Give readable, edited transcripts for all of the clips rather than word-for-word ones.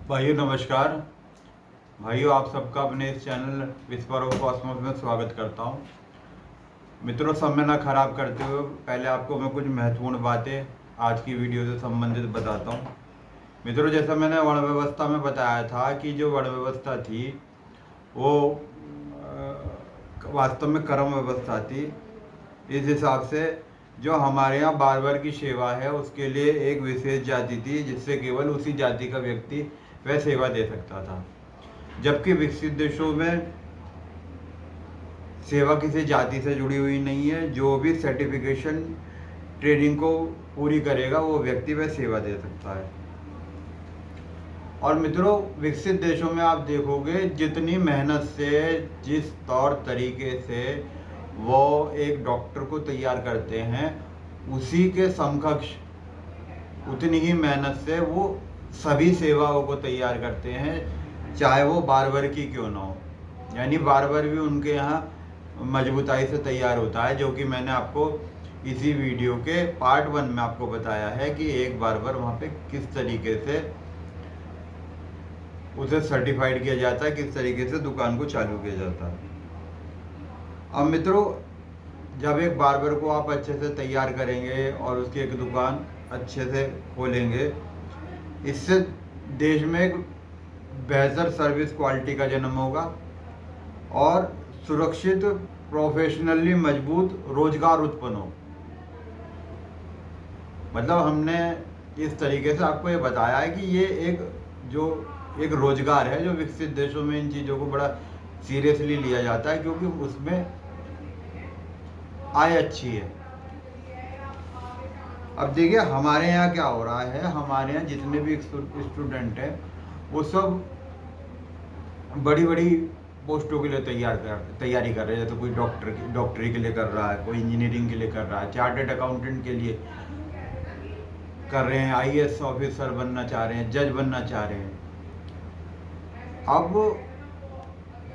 भाइयों नमस्कार। भाइयों आप सबका अपने इस चैनल विस्पर ऑफ कॉस्मोस में स्वागत करता हूं। मित्रों, समय ना खराब करते हुए पहले आपको मैं कुछ महत्वपूर्ण बातें आज की वीडियो से संबंधित बताता हूं। मित्रों, जैसा मैंने वर्ण व्यवस्था में बताया था कि जो वर्ण व्यवस्था थी वो वास्तव में कर्म व्यवस्था थी। इस हिसाब से जो हमारे यहाँ बार्बर की सेवा है उसके लिए एक विशेष जाति थी जिससे केवल उसी जाति का व्यक्ति वह सेवा दे सकता था। जबकि विकसित देशों में सेवा किसी जाति से जुड़ी हुई नहीं है। जो भी सर्टिफिकेशन ट्रेनिंग को पूरी करेगा वो व्यक्ति वह सेवा दे सकता है। और मित्रों, विकसित देशों में आप देखोगे जितनी मेहनत से जिस तौर तरीके से वो एक डॉक्टर को तैयार करते हैं उसी के समकक्ष उतनी ही मेहनत से वो सभी सेवाओं को तैयार करते हैं, चाहे वो बार्बर की क्यों ना हो। यानी बार्बर भी उनके यहाँ मजबूताई से तैयार होता है, जो कि मैंने आपको इसी वीडियो के पार्ट 1 में आपको बताया है कि एक बार्बर वहाँ पे किस तरीके से उसे सर्टिफाइड किया जाता है, किस तरीके से दुकान को चालू किया जाता है। अब मित्रों, जब एक बार्बर को आप अच्छे से तैयार करेंगे और उसकी एक दुकान अच्छे से खोलेंगे, इससे देश में एक बेहतर सर्विस क्वालिटी का जन्म होगा और सुरक्षित, प्रोफेशनली मजबूत रोजगार उत्पन्न हो। मतलब हमने इस तरीके से आपको ये बताया है कि ये एक रोजगार है जो विकसित देशों में इन चीज़ों को बड़ा सीरियसली लिया जाता है, क्योंकि उसमें आय अच्छी है। अब देखिए हमारे यहाँ क्या हो रहा है, हमारे यहाँ जितने भी स्टूडेंट हैं वो सब बड़ी बड़ी पोस्टों के लिए तैयारी कर रहे हैं। जैसे कोई डॉक्टरी के लिए कर रहा है, कोई इंजीनियरिंग के लिए कर रहा है, चार्टर्ड अकाउंटेंट के लिए कर रहे हैं, आईएएस ऑफिसर बनना चाह रहे हैं, जज बनना चाह रहे हैं। अब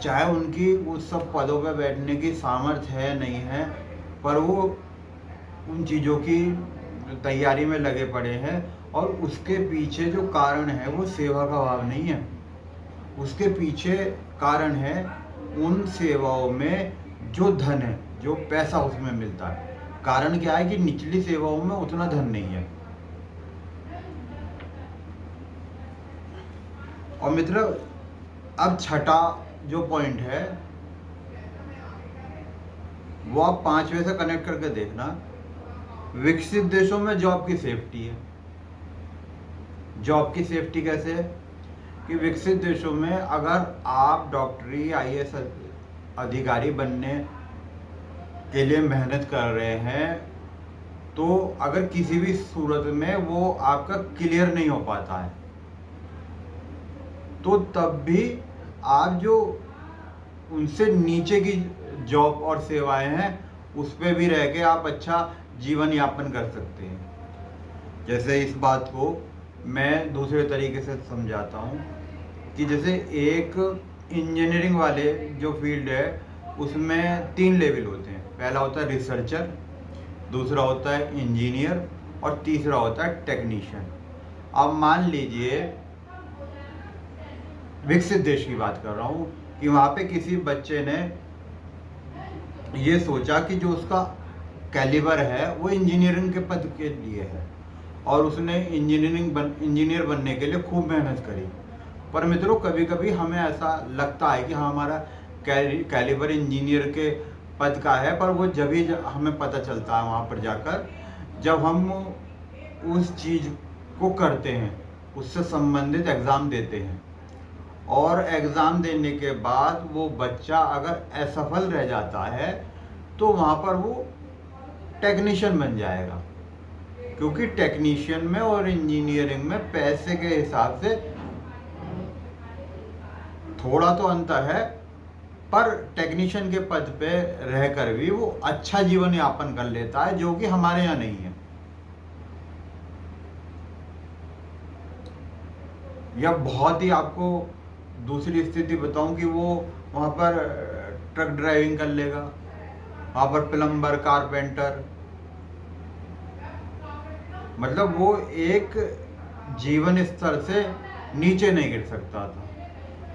चाहे उनकी उस सब पदों पर बैठने की सामर्थ्य है नहीं है, पर वो उन चीज़ों की तैयारी में लगे पड़े हैं। और उसके पीछे जो कारण है वो सेवा का भाव नहीं है, उसके पीछे कारण है उन सेवाओं में जो धन है, जो पैसा उसमें मिलता है। कारण क्या है कि निचली सेवाओं में उतना धन नहीं है। और मित्र, अब छठा जो पॉइंट है वो आप 5वें से कनेक्ट करके देखना। विकसित देशों में जॉब की सेफ्टी है। जॉब की सेफ्टी कैसे है कि विकसित देशों में अगर आप डॉक्टरी आईएएस अधिकारी बनने के लिए मेहनत कर रहे हैं तो अगर किसी भी सूरत में वो आपका क्लियर नहीं हो पाता है तो तब भी आप जो उनसे नीचे की जॉब और सेवाएं हैं उस पर भी रह के आप अच्छा जीवन यापन कर सकते हैं। जैसे इस बात को मैं दूसरे तरीके से समझाता हूँ कि जैसे एक इंजीनियरिंग वाले जो फील्ड है उसमें 3 लेवल होते हैं। पहला होता है रिसर्चर, दूसरा होता है इंजीनियर और तीसरा होता है टेक्नीशियन। अब मान लीजिए विकसित देश की बात कर रहा हूँ कि वहाँ पे किसी बच्चे ने ये सोचा कि जो उसका कैलिबर है वो इंजीनियरिंग के पद के लिए है और उसने इंजीनियर बनने के लिए खूब मेहनत करी। पर मित्रों, कभी कभी हमें ऐसा लगता है कि हाँ हमारा कैलिबर इंजीनियर के पद का है, पर वो जब ही हमें पता चलता है वहाँ पर जाकर जब हम उस चीज़ को करते हैं, उससे संबंधित एग्ज़ाम देते हैं और एग्ज़ाम देने के बाद वो बच्चा अगर असफल रह जाता है तो वहाँ पर वो टेक्नीशियन बन जाएगा, क्योंकि टेक्नीशियन में और इंजीनियरिंग में पैसे के हिसाब से थोड़ा तो अंतर है, पर टेक्नीशियन के पद पे रहकर भी वो अच्छा जीवन यापन कर लेता है, जो कि हमारे यहाँ नहीं है। या बहुत ही आपको दूसरी स्थिति बताऊं कि वो वहाँ पर ट्रक ड्राइविंग कर लेगा, वहाँ पर प्लम्बर, कारपेंटर, मतलब वो एक जीवन स्तर से नीचे नहीं गिर सकता था।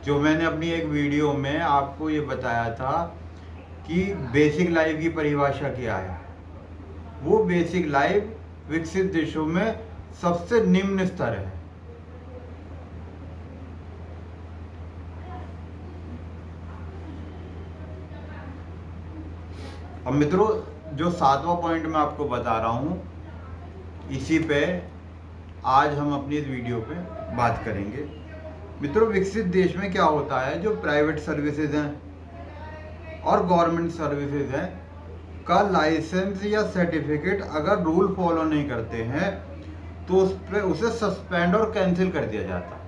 जो मैंने अपनी एक वीडियो में आपको ये बताया था कि बेसिक लाइफ की परिभाषा क्या है, वो बेसिक लाइफ विकसित देशों में सबसे निम्न स्तर है। अब मित्रों, जो 7वां पॉइंट मैं आपको बता रहा हूँ, इसी पे आज हम अपनी इस वीडियो पे बात करेंगे। मित्रों, विकसित देश में क्या होता है, जो प्राइवेट सर्विसेज हैं और गवर्नमेंट सर्विसेज हैं का लाइसेंस या सर्टिफिकेट अगर रूल फॉलो नहीं करते हैं तो उस पर उसे सस्पेंड और कैंसिल कर दिया जाता है।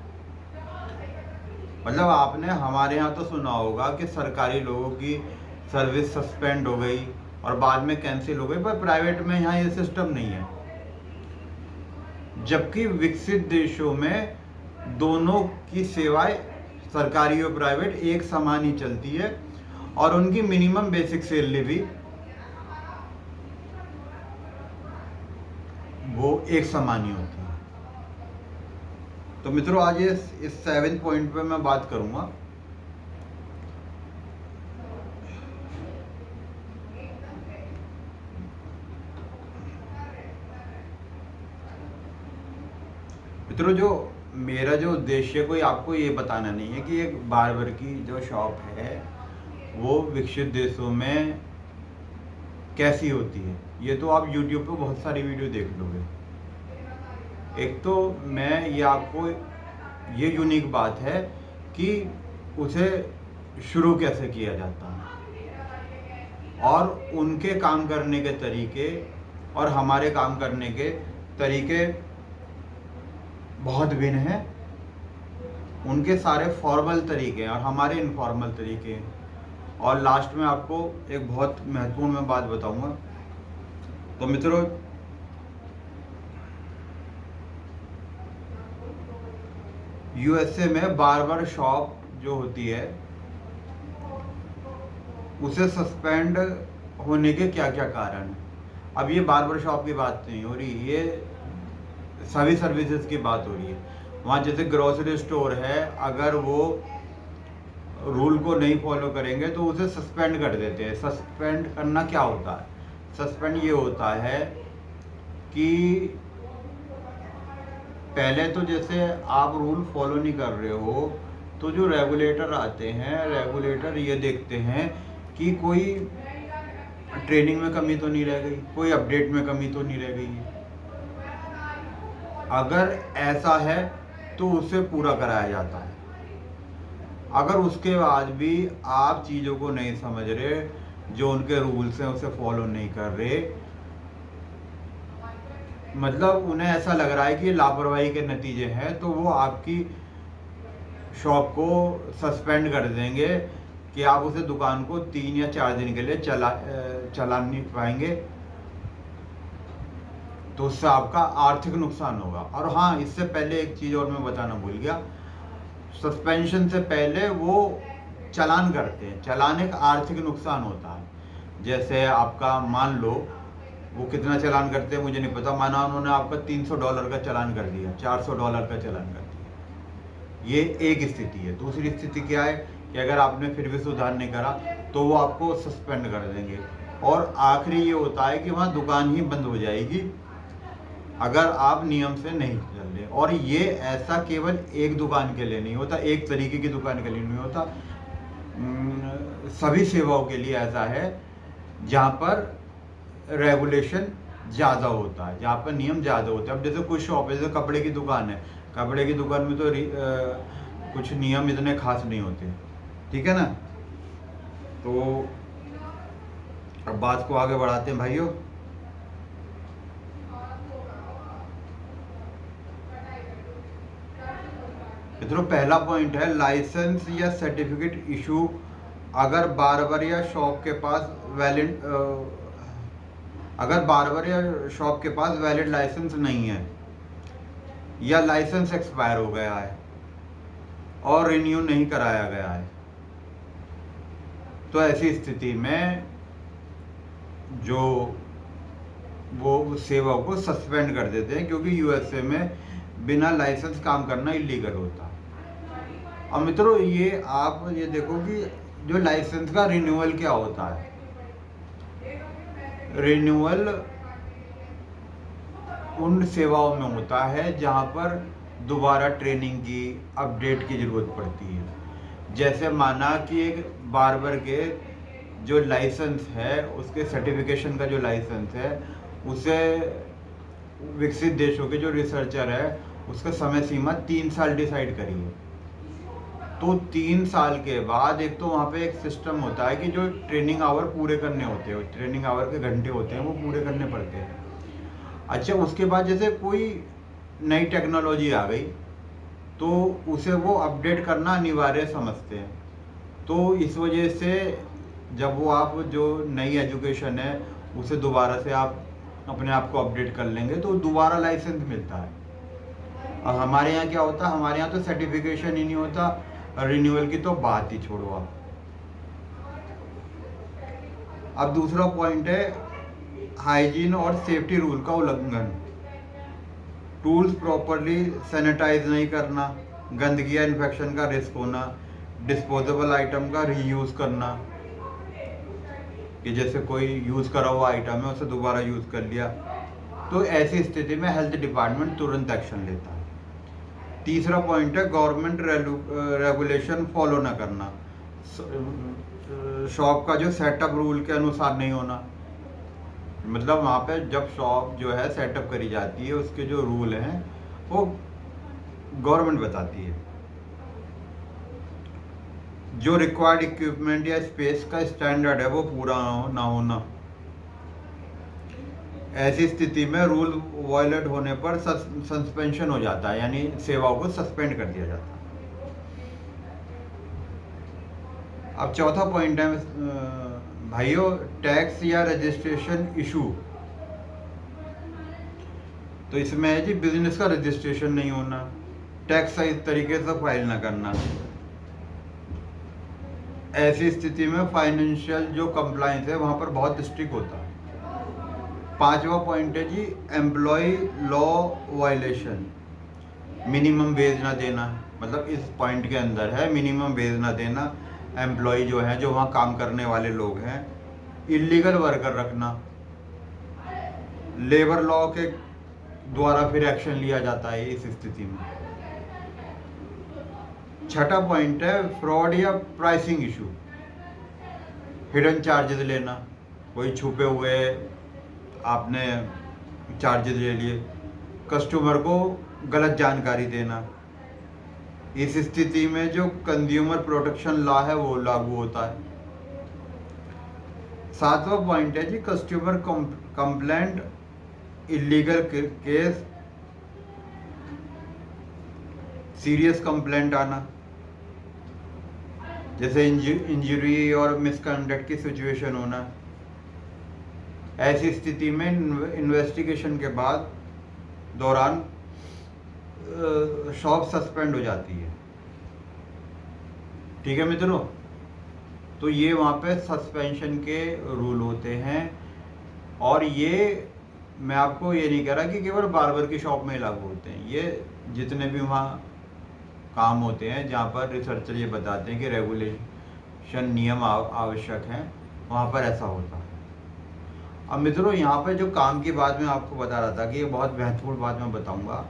मतलब आपने हमारे यहाँ तो सुना होगा कि सरकारी लोगों की सर्विस सस्पेंड हो गई और बाद में कैंसिल हो गई, पर प्राइवेट में यहाँ ये सिस्टम नहीं है। जबकि विकसित देशों में दोनों की सेवाएं, सरकारी और प्राइवेट, एक समान ही चलती है और उनकी मिनिमम बेसिक सैलरी भी वो एक समान ही होती है। तो मित्रों, आज इस 7 पॉइंट पे मैं बात करूंगा। मित्रों, जो मेरा जो उद्देश्य कोई आपको ये बताना नहीं है कि एक बार्बर की जो शॉप है वो विकसित देशों में कैसी होती है। ये तो आप YouTube पे बहुत सारी वीडियो देख लोगे। एक तो मैं ये आपको ये यूनिक बात है कि उसे शुरू कैसे किया जाता है और उनके काम करने के तरीके और हमारे काम करने के तरीके बहुत भिन्न हैं। उनके सारे फॉर्मल तरीके हैं और हमारे इनफॉर्मल तरीके हैं। और लास्ट में आपको एक बहुत महत्वपूर्ण मैं बात बताऊंगा। तो मित्रों, यूएसए में बार्बर शॉप जो होती है उसे सस्पेंड होने के क्या क्या कारण हैं। अब ये बार्बर शॉप की बात नहीं हो रही, ये सभी सर्विसेज की बात हो रही है। वहाँ जैसे ग्रोसरी स्टोर है, अगर वो रूल को नहीं फॉलो करेंगे तो उसे सस्पेंड कर देते हैं। सस्पेंड करना क्या होता है? सस्पेंड ये होता है कि पहले तो जैसे आप रूल फॉलो नहीं कर रहे हो तो जो रेगुलेटर आते हैं, रेगुलेटर ये देखते हैं कि कोई ट्रेनिंग में कमी तो नहीं रह गई, कोई अपडेट में कमी तो नहीं रह गई। अगर ऐसा है तो उसे पूरा कराया जाता है। अगर उसके बाद भी आप चीज़ों को नहीं समझ रहे, जो उनके रूल्स हैं उसे फॉलो नहीं कर रहे, मतलब उन्हें ऐसा लग रहा है कि लापरवाही के नतीजे हैं, तो वो आपकी शॉप को सस्पेंड कर देंगे कि आप उसे दुकान को 3 या 4 दिन के लिए चला नहीं पाएंगे। तो उससे आपका आर्थिक नुकसान होगा। और हाँ, इससे पहले एक चीज़ और मैं बताना भूल गया, सस्पेंशन से पहले वो चालान करते हैं। चालान का आर्थिक नुकसान होता है। जैसे आपका मान लो, वो कितना चालान करते हैं मुझे नहीं पता, माना उन्होंने आपका $300 का चालान कर दिया, $400 का चालान कर दिया। ये एक स्थिति है। दूसरी स्थिति क्या है कि अगर आपने फिर भी सुधार नहीं करा तो वो आपको सस्पेंड कर देंगे। और आखिरी ये होता है कि वहाँ दुकान ही बंद हो जाएगी अगर आप नियम से नहीं चल रहे। और ये ऐसा केवल एक दुकान के लिए नहीं होता, एक तरीके की दुकान के लिए नहीं होता, सभी सेवाओं के लिए ऐसा है जहाँ पर रेगुलेशन ज़्यादा होता है, जहाँ पर नियम ज़्यादा होते हैं। अब जैसे कुछ शॉप है, जैसे कपड़े की दुकान है, कपड़े की दुकान में तो कुछ नियम इतने खास नहीं होते, ठीक है ना। तो अब बात को आगे बढ़ाते हैं भाइयों। मित्रों, पहला पॉइंट है लाइसेंस या सर्टिफिकेट इशू अगर बार्बर या शॉप के पास वैलिड लाइसेंस नहीं है या लाइसेंस एक्सपायर हो गया है और रिन्यू नहीं कराया गया है, तो ऐसी स्थिति में जो वो सेवा को सस्पेंड कर देते हैं। क्योंकि यूएसए में बिना लाइसेंस काम करना इलीगल होता है। और मित्रों ये आप ये देखो कि जो लाइसेंस का रिन्यूअल क्या होता है। रिन्यूअल उन सेवाओं में होता है जहां पर दोबारा ट्रेनिंग की, अपडेट की ज़रूरत पड़ती है। जैसे माना कि एक बार्बर के जो लाइसेंस है, उसके सर्टिफिकेशन का जो लाइसेंस है, उसे विकसित देशों के जो रिसर्चर है उसका समय सीमा 3 साल डिसाइड करी है। तो 3 साल के बाद एक तो वहाँ पे एक सिस्टम होता है कि जो ट्रेनिंग आवर पूरे करने होते हैं, ट्रेनिंग आवर के घंटे होते हैं वो पूरे करने पड़ते हैं। अच्छा, उसके बाद जैसे कोई नई टेक्नोलॉजी आ गई तो उसे वो अपडेट करना अनिवार्य समझते हैं। तो इस वजह से जब वो आप जो नई एजुकेशन है उसे दोबारा से आप अपने आप को अपडेट कर लेंगे तो दोबारा लाइसेंस मिलता है। और हमारे यहाँ क्या होता है, हमारे यहाँ तो सर्टिफिकेशन ही नहीं होता, रिन्यूअल की तो बात ही छोड़ो आप। अब दूसरा पॉइंट है हाइजीन और सेफ्टी रूल का उल्लंघन। टूल्स प्रॉपरली सैनिटाइज नहीं करना, गंदगी या इन्फेक्शन का रिस्क होना, डिस्पोजेबल आइटम का रीयूज़ करना, कि जैसे कोई यूज़ करा हुआ आइटम है उसे दोबारा यूज़ कर लिया, तो ऐसी स्थिति में हेल्थ डिपार्टमेंट तुरंत एक्शन लेता है। तीसरा पॉइंट है गवर्नमेंट रेगुलेशन फॉलो ना करना। शॉप का जो सेटअप रूल के अनुसार नहीं होना, मतलब वहाँ पे जब शॉप जो है सेटअप करी जाती है उसके जो रूल हैं वो गवर्नमेंट बताती है। जो रिक्वायर्ड इक्विपमेंट या स्पेस का स्टैंडर्ड है वो पूरा ना होना। ऐसी स्थिति में रूल वायलेट होने पर सस्पेंशन हो जाता है, यानी सेवाओं को सस्पेंड कर दिया जाता है। अब चौथा पॉइंट है भाइयों, टैक्स या रजिस्ट्रेशन इशू। तो इसमें है जी बिजनेस का रजिस्ट्रेशन नहीं होना, टैक्स सही तरीके से फाइल ना करना। ऐसी स्थिति में फाइनेंशियल जो कंप्लाइंस है वहाँ पर बहुत स्ट्रिक्ट होता है। पांचवा पॉइंट है जी employ law violation, minimum wage ना देना। मतलब इस पॉइंट के अंदर है मिनिमम वेज ना देना, एम्प्लॉय जो है जो वहाँ काम करने वाले लोग हैं, इलीगल वर्कर रखना, लेबर लॉ के द्वारा फिर एक्शन लिया जाता है इस स्थिति में। छठा पॉइंट है फ्रॉड या प्राइसिंग इशू, हिडन चार्जेस लेना, कोई छुपे हुए आपने चार्जेस ले लिए, कस्टमर को गलत जानकारी देना। इस स्थिति में जो कंज्यूमर प्रोटेक्शन लॉ है वो लागू होता है। सातवां पॉइंट है जी customer complaint illegal case, serious complaint आना, जैसे इंजरी और मिसकंडक्ट की सिचुएशन होना। ऐसी स्थिति में इन्वेस्टिगेशन के बाद दौरान शॉप सस्पेंड हो जाती है। ठीक है मित्रों, तो ये वहाँ पे सस्पेंशन के रूल होते हैं। और ये मैं आपको ये नहीं कह रहा कि केवल बार्बर की शॉप में लागू होते हैं, ये जितने भी वहाँ काम होते हैं जहाँ पर रिसर्चर ये बताते हैं कि रेगुलेशन नियम आवश्यक हैं, वहाँ पर ऐसा होता है। अब मित्रों यहाँ पे जो काम की बात मैं आपको बता रहा था कि ये बहुत महत्वपूर्ण बात मैं बताऊँगा,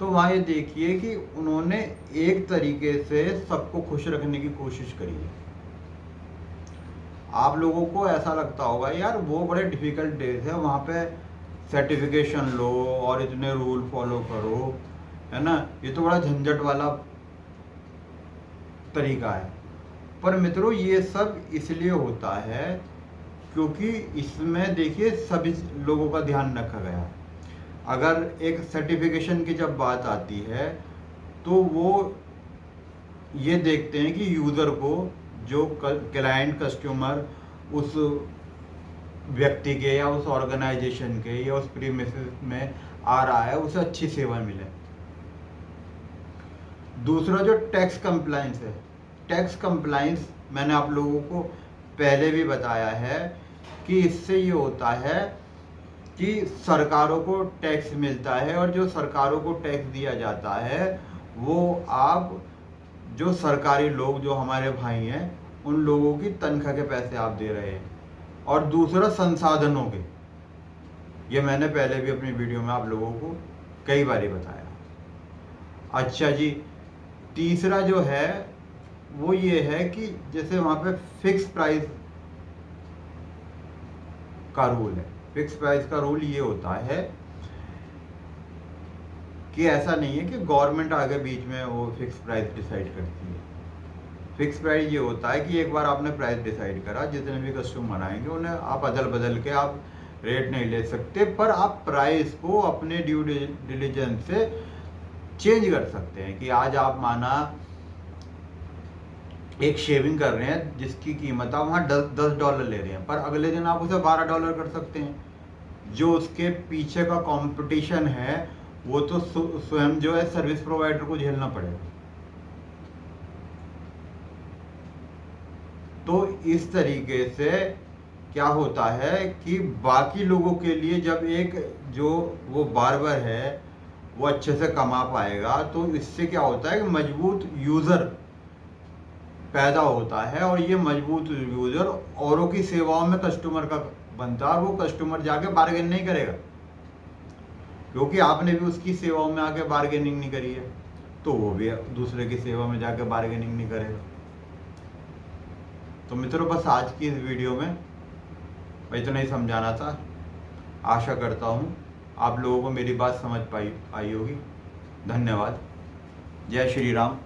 तो वहाँ ये देखिए कि उन्होंने एक तरीके से सबको खुश रखने की कोशिश करी है। आप लोगों को ऐसा लगता होगा यार वो बड़े डिफ़िकल्ट डेज है, वहाँ पे सर्टिफिकेशन लो और इतने रूल फॉलो करो, है ना, ये तो बड़ा झंझट वाला तरीका है। पर मित्रों ये सब इसलिए होता है क्योंकि इसमें देखिए सभी लोगों का ध्यान रखा गया है। अगर एक सर्टिफिकेशन की जब बात आती है तो वो ये देखते हैं कि यूज़र को, जो क्लाइंट कस्टमर उस व्यक्ति के या उस ऑर्गेनाइजेशन के या उस प्रीमिसेस में आ रहा है, उसे अच्छी सेवा मिले। दूसरा जो टैक्स कंप्लाइंस है, टैक्स कंप्लाइंस मैंने आप लोगों को पहले भी बताया है कि इससे ये होता है कि सरकारों को टैक्स मिलता है, और जो सरकारों को टैक्स दिया जाता है वो आप जो सरकारी लोग जो हमारे भाई हैं उन लोगों की तनख्वाह के पैसे आप दे रहे हैं। और दूसरा संसाधनों के, ये मैंने पहले भी अपनी वीडियो में आप लोगों को कई बार बताया। अच्छा जी, तीसरा जो है वो ये है कि जैसे वहाँ पे फिक्स प्राइस का रूल है। फिक्स प्राइस का रूल ये होता है कि ऐसा नहीं है कि गवर्नमेंट आगे बीच में वो फिक्स प्राइस डिसाइड करती है। फिक्स प्राइस ये होता है कि एक बार आपने प्राइस डिसाइड करा, जितने भी कस्टमर आएंगे उन्हें आप अदल बदल के आप रेट नहीं ले सकते, पर आप प्राइस को अपने ड्यू डिलिजेंस से चेंज कर सकते हैं। कि आज आप माना एक शेविंग कर रहे हैं जिसकी कीमत आप वहाँ $10 ले रहे हैं, पर अगले दिन आप उसे $12 कर सकते हैं। जो उसके पीछे का कंपटीशन है वो तो स्वयं जो है सर्विस प्रोवाइडर को झेलना पड़ेगा। तो इस तरीके से क्या होता है कि बाकी लोगों के लिए जब एक जो वो बार्बर है वो अच्छे से कमा पाएगा, तो इससे क्या होता है कि मजबूत यूज़र पैदा होता है, और ये मजबूत यूज़र औरों की सेवाओं में कस्टमर का बनता है, और वो कस्टमर जाके बार्गेन नहीं करेगा क्योंकि आपने भी उसकी सेवाओं में आके बार्गेनिंग नहीं करी है, तो वो भी दूसरे की सेवा में जाके बार्गेनिंग नहीं करेगा। तो मित्रों, बस आज की इस वीडियो में मैं इतना ही समझाना था। आशा करता हूँ आप लोगों को मेरी बात समझ आई होगी। धन्यवाद। जय श्री राम।